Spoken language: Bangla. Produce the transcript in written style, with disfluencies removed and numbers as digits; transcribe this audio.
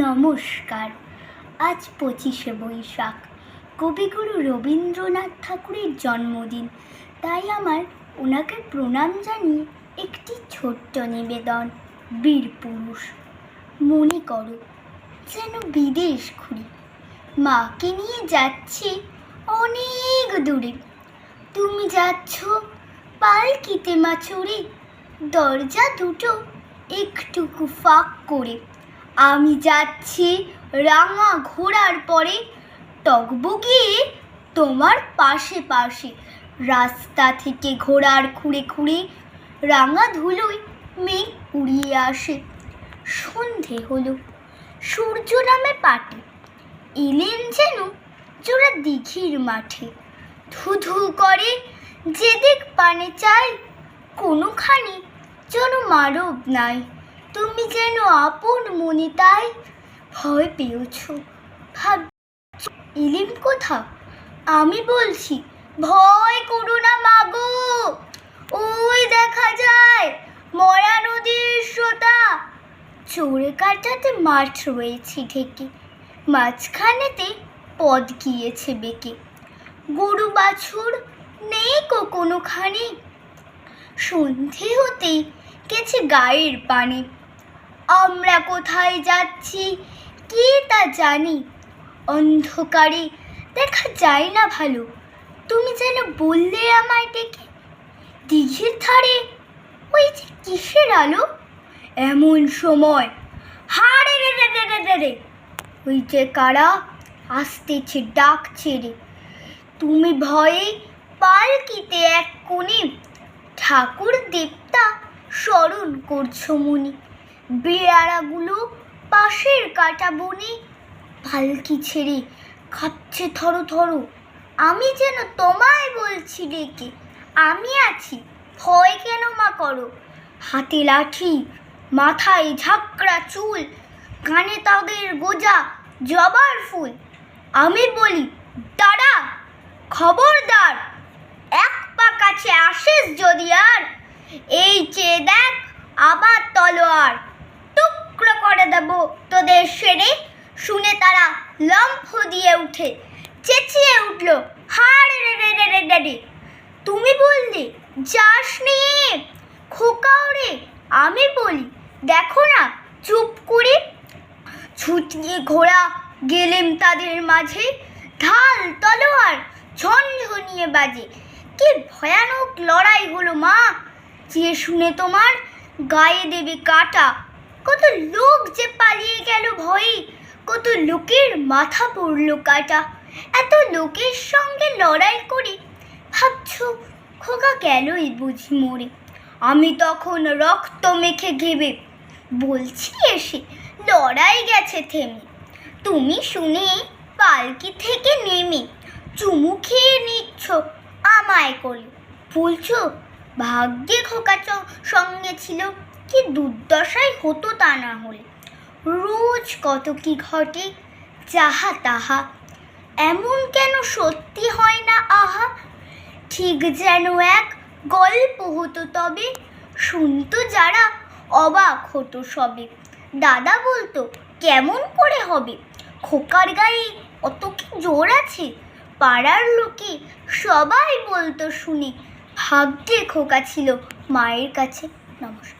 নমস্কার। আজ 25শে বৈশাখ, কবিগুরু রবীন্দ্রনাথ ঠাকুরের জন্মদিন। তাই আমার ওনাকে প্রণাম জানিয়ে একটি ছোট্ট নিবেদন। বীর পুরুষ। মনে করো যেন বিদেশ ঘুরি, মাকে নিয়ে যাচ্ছি অনেক দূরে। তুমি যাচ্ছ পালকিতে মা চড়ে, দরজা দুটো একটুকু ফাঁক করে। আমি যাচ্ছি রাঙা ঘোড়ার পরে, টগবগিয়ে তোমার পাশে পাশে। রাস্তা থেকে ঘোড়ার খুঁড়ে খুঁড়ে রাঙা ধুলোয় মেঘ উড়িয়ে আসে। সন্ধে হলো, সূর্য নামে পাটে, এলেন যেন জোড়া দিঘির মাঠে। ধুধু করে যেদিক পানে চাই, কোনোখানি যেন মানব নাই। তুমি যেন আপন মনে, তাই ভয় পেয়েছ, ভাবছ এলেন কোথা। আমি বলছি ভয় করো না মাগো, ওই দেখা যায় মরা নদীর স্রোতা। চোরে কাটাতে মাঠ রয়েছে ঢেকে, মাঝখানেতে পথ গিয়েছে বেঁকে। গরু বাছুর নেই কোনোখানে, সন্ধে হতেই গেছে গায়ের পানে। আমরা কোথায় যাচ্ছি কে তা জানি, অন্ধকারে দেখা যায় না ভালো। তুমি যেন বললে আমায় ডেকে, দিঘির ধারে ওই যে কিসের আলো। এমন সময় হারে রে রে রে রে রে, ওই যে কারা আসতেছে ডাক ছেড়ে। তুমি ভয়ে পালকিতে এক কোণে, ঠাকুর দেবতা স্মরণ করছো মনে। বেয়ারাগুলো পাশের কাটা বনে, পালকি ছেড়ে কাঁপছে থরো থরো। আমি যেন তোমায় বলছি ডেকে, আমি আছি, ভয় কেন মা করো। হাতে লাঠি, মাথায় ঝাঁকড়া চুল, কানে তাদের গোজা জবার ফুল। আমি বলি দাঁড়া, খবরদার, এক পা কাছে আসিস যদি আর, এই চেয়ে দেখ আবার তলোয়ার। টুকরো করে দেব তোদের সেরে। শুনে তারা লম্ফ দিয়ে উঠে চেঁচিয়ে উঠল হারে রে রে রে রে রে। তুমি বললে যাস নি খোকাও রে, আমি বলি দেখো না চুপ করে। ছুটিয়ে ঘোড়া গেলেম তাদের মাঝে, ঢাল তলোয়ার ঝনঝনিয়ে বাজে। কি ভয়ানক লড়াই হলো মা, যে শুনে তোমার গায়ে দেবে কাটা। কত লোক যে পালিয়ে গেল ভয়ে, কত লোকের মাথা পড়ল কাটা। এত লোকের সঙ্গে লড়াই করে ভাবছো খোকা গেলই বুঝি মরে। আমি তখন রক্ত মেখে ঘেবে বলছি এসে, লড়াই গেছে থেমে। তুমি শুনে পালকি থেকে নেমে চুমু খেয়ে নিচ্ছ আমায় কোলে। বলছো ভাগ্যে খোকা সঙ্গে ছিল, কি দুর্দশাই হতো তা না হলে। রোজ কত কি ঘটে যাহা তাহা, এমন কেন সত্যি হয় না আহা। ঠিক যেন এক গল্প হতো তবে, শুনতো যারা অবাক হতো সবে। দাদা বলতো কেমন করে হবে, খোকার গায়ে অত কি জোর আছে। পাড়ার লোকে সবাই বলতো শুনে, ভাগ্যে খোকা ছিল মায়ের কাছে। নমস্কার।